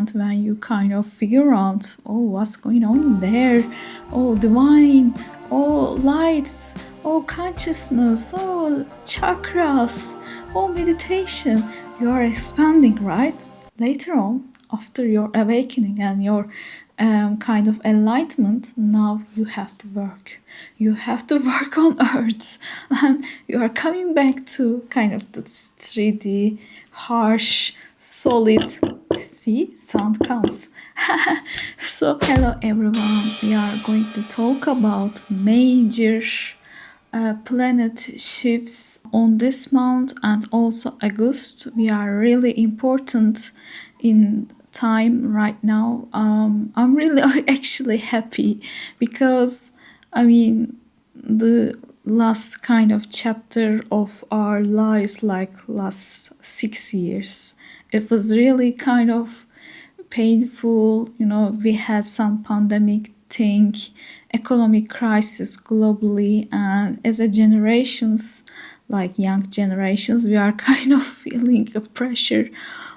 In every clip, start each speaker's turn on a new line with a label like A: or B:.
A: and when you kind of figure out, oh, what's going on there, oh, divine, oh, lights, oh, consciousness, oh, chakras, oh, meditation, you are expanding, right? Later on, after your awakening and your kind of enlightenment, now you have to work. You have to work on Earth, and you are coming back to kind of the 3D, harsh, solid. See, sound comes. So, hello everyone. We are going to talk about major planet shifts on this month and also August. We are really important in time right now. I'm really actually happy because the last kind of chapter of our lives, like last 6 years, it was really kind of painful. We had some pandemic thing, economic crisis globally, and as a generations, like young generations, we are kind of feeling a pressure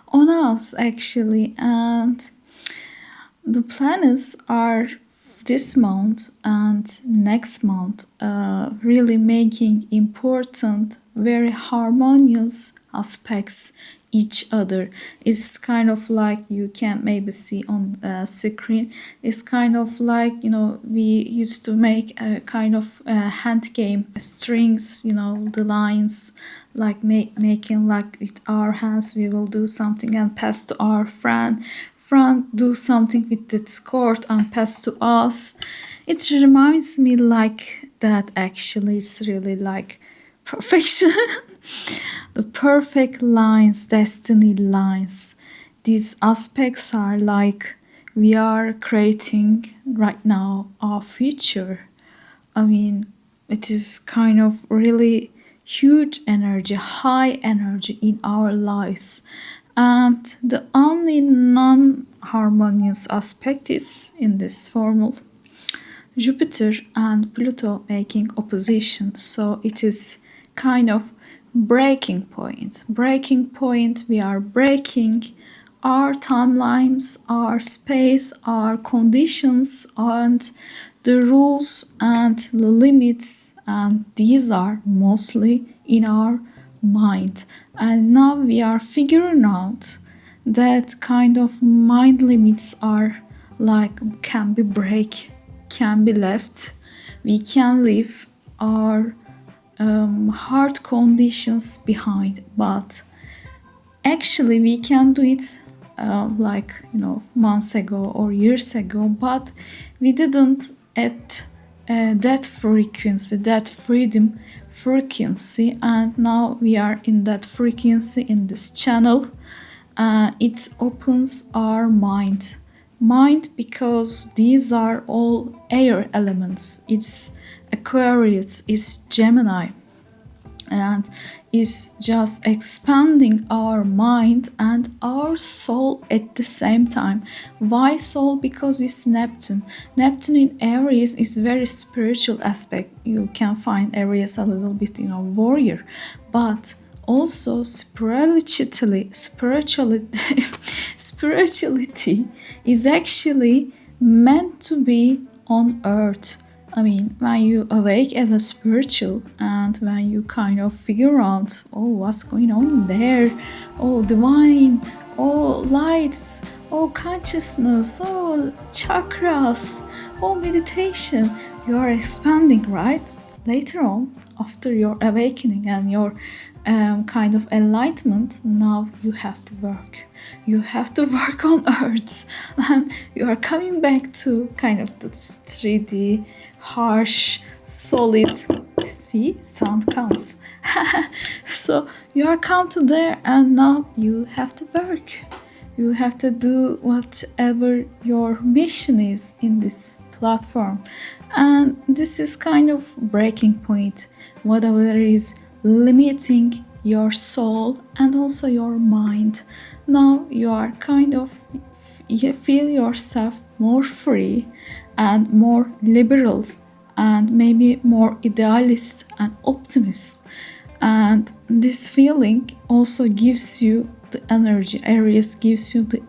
A: on us actually. And the planets are this month and next month really making important, very harmonious aspects each other. It's kind of like, you can maybe see on the screen, it's kind of like, we used to make a kind of hand game, strings, the lines, like making like with our hands we will do something and pass to our friend do something with the cord and pass to us. It reminds me like that. Actually, it's really like perfection. The perfect lines, destiny lines. These aspects are like we are creating right now our future. It is kind of really huge energy, high energy in our lives. And the only non-harmonious aspect is in this formula, Jupiter and Pluto making opposition. So it is kind of breaking point. We are breaking our timelines, our space, our conditions, and the rules and the limits. And these are mostly in our mind. And now we are figuring out that kind of mind limits are like can be break, can be left. We can leave our hard conditions behind, but actually we can do it months ago or years ago, but we didn't at that frequency, that freedom frequency, and now we are in that frequency in this channel. It opens our mind because these are all air elements. It's Aquarius, it's Gemini, and is just expanding our mind and our soul at the same time. Why soul? Because it's Neptune. Neptune in Aries is very spiritual aspect. You can find Aries a little bit, warrior, but also spirituality is actually meant to be on earth. When you awake as a spiritual and when you kind of figure out, oh, what's going on there, oh, divine, oh, lights, oh, consciousness, oh, chakras, oh, meditation, you are expanding, right? Later on, after your awakening and your kind of enlightenment, now you have to work. You have to work on Earth, and you are coming back to kind of the 3D, harsh, solid. See, sound comes. So you are come to there, and now you have to work. You have to do whatever your mission is in this platform, and this is kind of breaking point. Whatever is limiting your soul and also your mind, now you are kind of, you feel yourself more free and more liberal and maybe more idealist and optimist. And this feeling also gives you the energy. Aries gives you the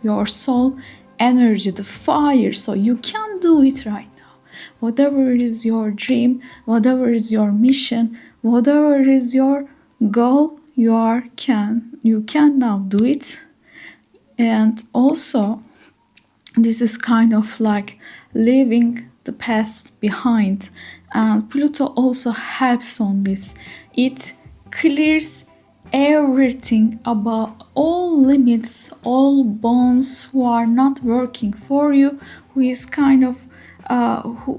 A: your soul energy, the fire. So you can do it right now. Whatever is your dream, whatever is your mission, whatever is your goal, you can now do it. And also, this is kind of like leaving the past behind. And Pluto also helps on this. It clears everything about all limits, all bonds who are not working for you, who is kind of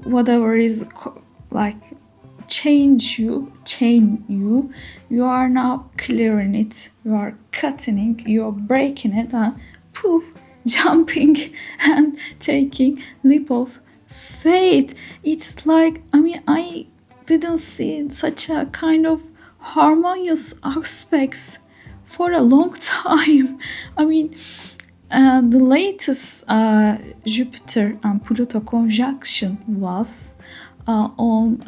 A: whatever is like chain you, you are now clearing it, you are cutting it, you are breaking it, and poof, jumping and taking leap of faith. It's like, I didn't see such a kind of harmonious aspects for a long time. The latest Jupiter and Pluto conjunction was on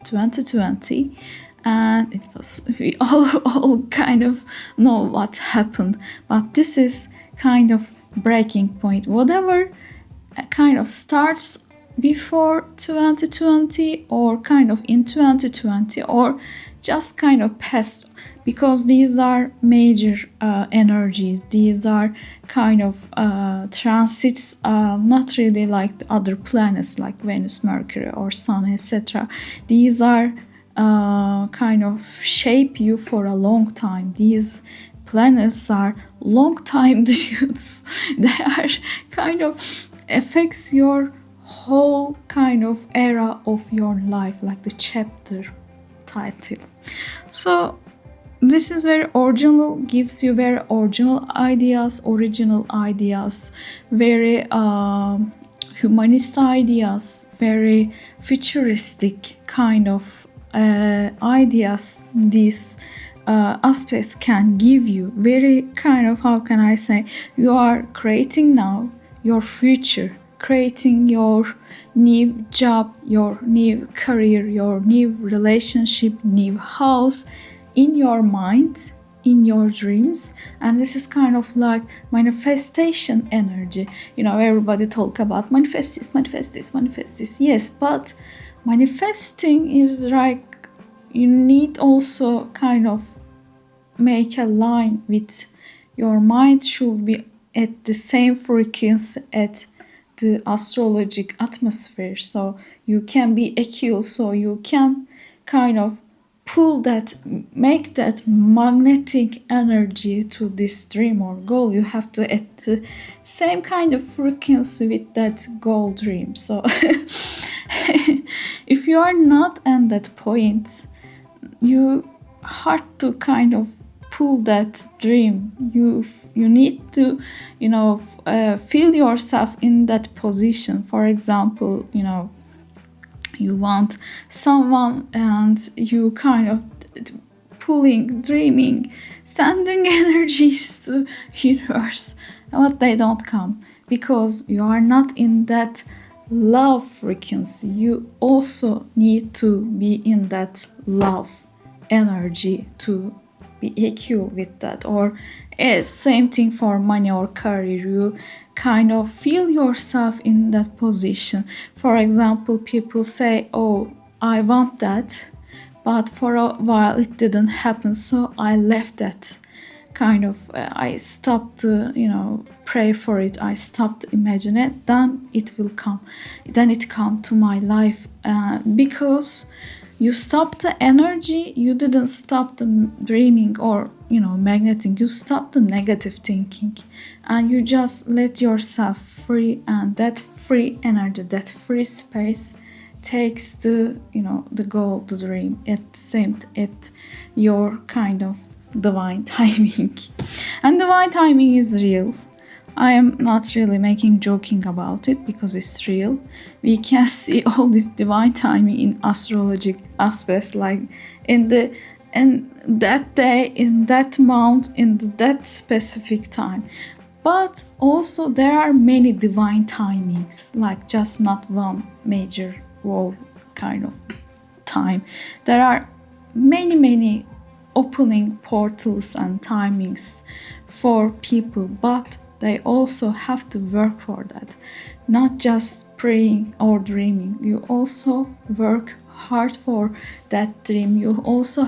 A: 2020, and it was, we all kind of know what happened, but this is kind of breaking point. Whatever kind of starts before 2020 or kind of in 2020 or just kind of past, because these are major energies, these are kind of transits, not really like the other planets like Venus, Mercury or Sun, etc. These are kind of shape you for a long time. These planets are long time dudes. They are kind of affects your whole kind of era of your life, like the chapter title. So this is very original, gives you very original ideas, very humanist ideas, very futuristic kind of ideas. These aspects can give you very kind of, how can I say, you are creating now your future, creating your new job, your new career, your new relationship, new house in your mind, in your dreams. And this is kind of like manifestation energy. Everybody talk about manifest this. Yes, but manifesting is like, you need also kind of make a line with your mind, should be at the same frequency at the astrologic atmosphere, so you can be equal, so you can kind of pull that, make that magnetic energy to this dream or goal. You have to at the same kind of frequency with that goal dream. So if you are not at that point, you hard to kind of pull that dream. You need to feel yourself in that position. For example, you want someone and you kind of pulling, dreaming, sending energies to universe, but they don't come because you are not in that love frequency. You also need to be in that love energy to be equal with that. Or same thing for money or career. You kind of feel yourself in that position. For example, people say, oh, I want that, but for a while it didn't happen, so I left that kind of, I stopped pray for it, I stopped imagine it, then it will come, then it come to my life, because you stopped the energy. You didn't stop the dreaming or magnetic. You stopped the negative thinking, and you just let yourself free. And that free energy, that free space, takes the the goal, the dream at your kind of divine timing. And divine timing is real. I am not really joking about it because it's real. We can see all this divine timing in astrologic aspects, like in that day, in that month, in that specific time. But also there are many divine timings, like just not one major kind of time. There are many opening portals and timings for people, but they also have to work for that. Not just praying or dreaming. You also work hard for that dream. You also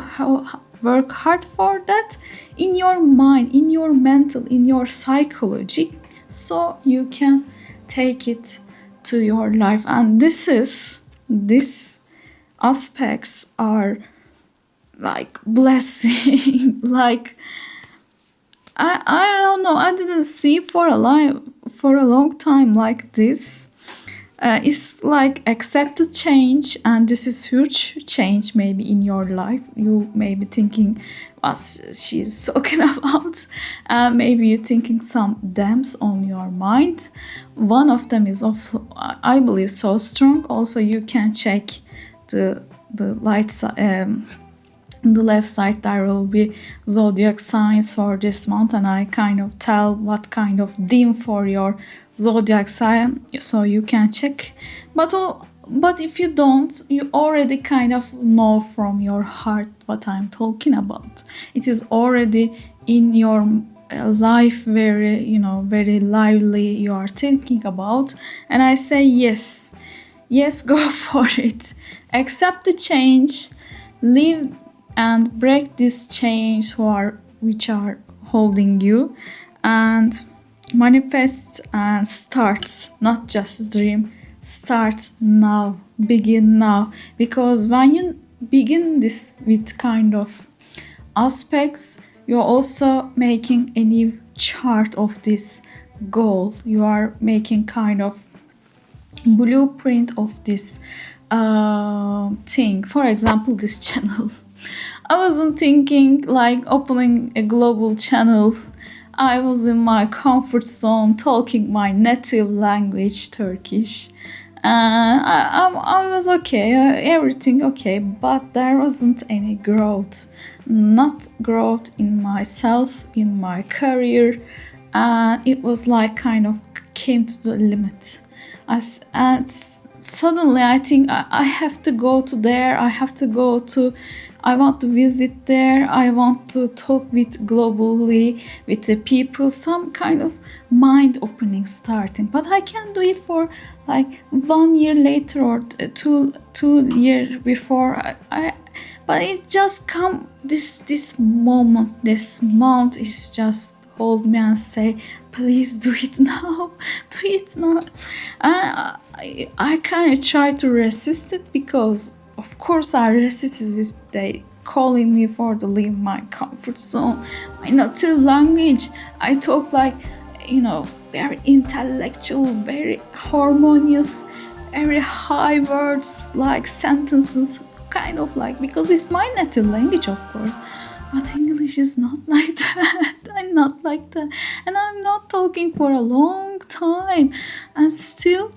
A: work hard for that in your mind, in your mental, in your psychology, so you can take it to your life. And these aspects are like blessing. Like I don't know, I didn't see for a long time like this. It's like accept the change, and this is huge change maybe in your life. You may be thinking what she's talking about. Maybe you're thinking some dams on your mind. One of them is also, I believe, so strong. Also, you can check the light side. On the left side there will be zodiac signs for this month, and I kind of tell what kind of theme for your zodiac sign, so you can check. But if you don't, you already kind of know from your heart what I'm talking about. It is already in your life, very lively, you are thinking about. And I say yes, go for it. Accept the change, live and break this chains which are holding you, and manifest and start, not just dream. Start now, begin now, because when you begin this with kind of aspects, you're also making a new chart of this goal. You are making kind of blueprint of this thing. For example, this channel. I wasn't thinking like opening a global channel. I was in my comfort zone talking my native language, Turkish. And I was okay, everything okay, but there wasn't any growth. Not growth in myself, in my career. And it was like kind of came to the limit. And suddenly I think I have to go to there, I want to visit there, I want to talk with globally with the people, some kind of mind opening starting. But I can't do it for like 1 year later or two years before. But it just come this moment, this month is just hold me and say, please do it now, do it now. I kind of try to resist it, because of course I resisted this. They calling me for to leave my comfort zone, my native language. I talk like, very intellectual, very harmonious, very high words, like sentences, kind of like, because it's my native language, of course. But English is not like that. I'm not like that. And I'm not talking for a long time. And still,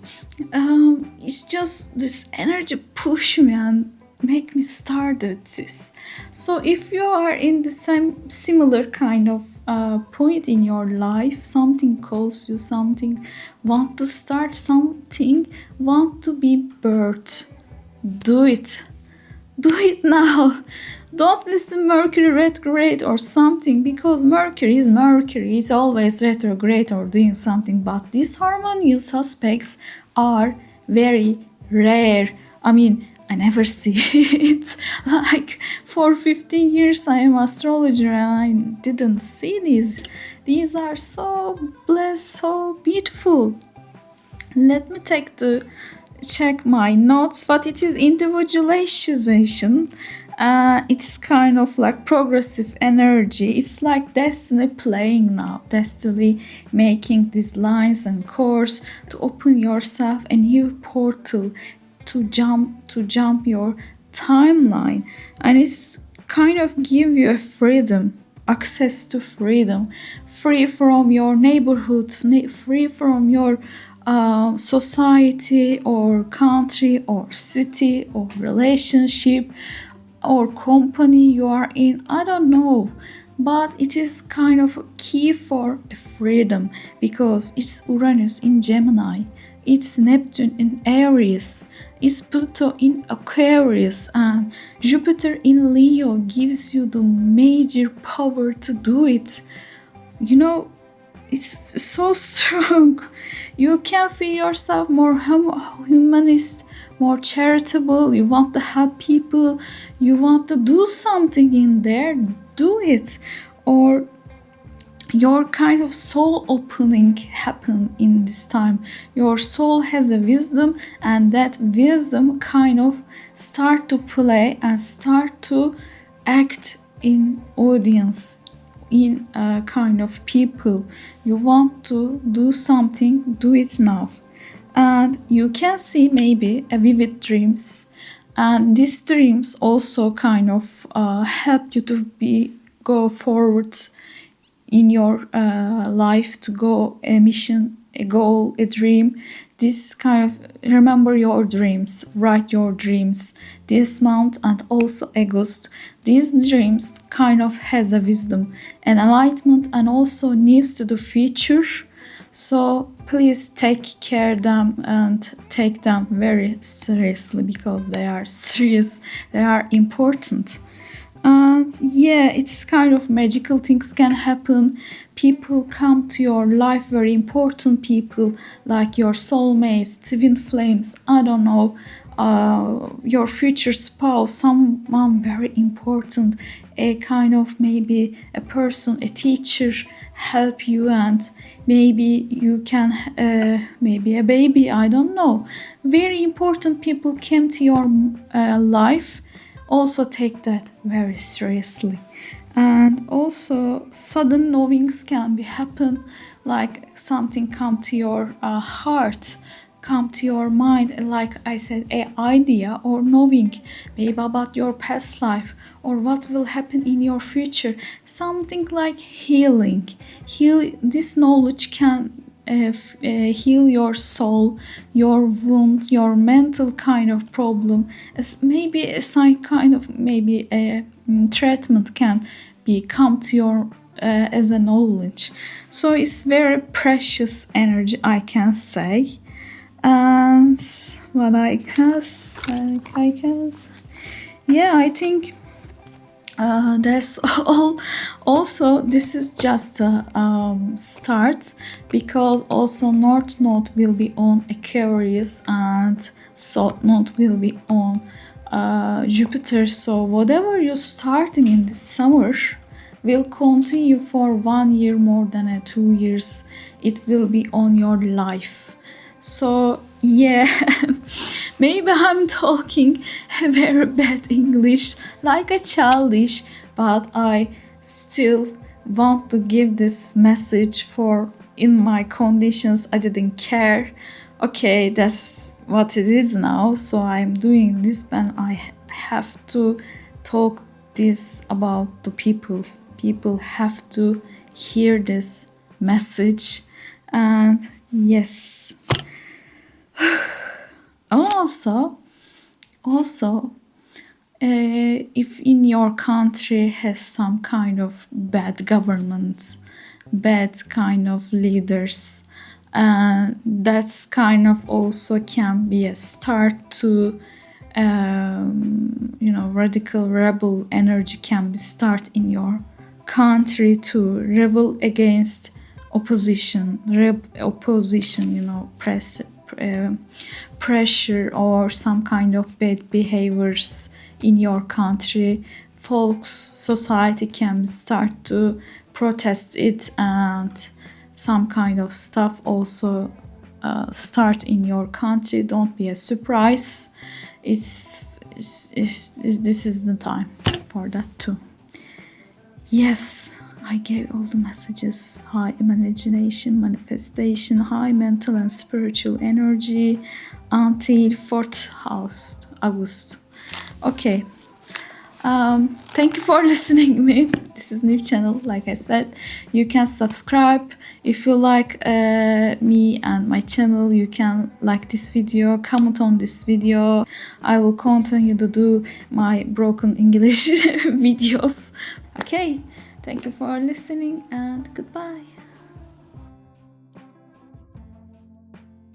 A: it's just this energy push me and make me start with this. So if you are in the similar kind of point in your life, something calls you, something, want to start something, want to be birthed, do it. Do it now. Don't listen Mercury retrograde or something, because Mercury is Mercury. It's always retrograde or doing something. But these harmonious aspects are very rare. I mean, I never see it. Like for 15 years I am astrologer and I didn't see these. These are so blessed, so beautiful. Let me check my notes, but it is individualization. It's kind of like progressive energy. It's like destiny playing now, destiny making these lines and course to open yourself a new portal, to jump your timeline, and it's kind of give you a freedom, access to freedom, free from your neighborhood, free from your society or country or city or relationship or company you are in. I don't know, but it is kind of a key for freedom, because it's Uranus in Gemini, it's Neptune in Aries, is Pluto in Aquarius, and Jupiter in Leo gives you the major power to do it. You know, it's so strong. You can feel yourself more humanist, more charitable. You want to help people. You want to do something in there. Do it. Or your kind of soul opening happen in this time. Your soul has a wisdom, and that wisdom kind of start to play and start to act in audience, in a kind of people. You want to do something, do it now. And you can see maybe a vivid dreams, and these dreams also kind of help you to go forward in your life, to go a mission, a goal, a dream. This kind of remember your dreams, write your dreams this month and also August. These dreams kind of has a wisdom, an enlightenment, and also news to the future. So please take care of them and take them very seriously, because they are serious, they are important. And yeah, it's kind of magical things can happen. People come to your life, very important people like your soulmates, twin flames, I don't know, your future spouse, someone very important, a kind of maybe a person, a teacher help you, and maybe you can maybe a baby, I don't know. Very important people came to your life. Also take that very seriously. And also sudden knowings can be happen, like something come to your heart, come to your mind, like I said, an idea or knowing maybe about your past life or what will happen in your future, something like healing. This knowledge can heal your soul, your wound, your mental kind of problem. As maybe some kind of maybe a treatment can be come to your as a knowledge. So it's very precious energy, I can say. And what I guess, yeah, I think that's all. Also, this is just a start, because also North Node will be on Aquarius and South Node will be on Jupiter. So whatever you're starting in this summer will continue for 1 year, more than 2 years. It will be on your life. So yeah, maybe I'm talking very bad English, like a childish, but I still want to give this message. For in my conditions, I didn't care. Okay, that's what it is now, so I'm doing this, and I have to talk this about the people. People have to hear this message. And yes. Also, if in your country has some kind of bad government, bad kind of leaders, that's kind of also can be a start to, radical rebel energy can be start in your country to rebel against opposition, pressure or some kind of bad behaviors in your country. Folks, society can start to protest it, and some kind of stuff also start in your country. Don't be a surprise. This is the time for that too. Yes, I gave all the messages. High imagination, manifestation, high mental and spiritual energy until 4th house, August. Okay. Thank you for listening to me. This is new channel, like I said. You can subscribe. If you like me and my channel, you can like this video, comment on this video. I will continue to do my broken English videos. Okay. Thank you for listening, and goodbye.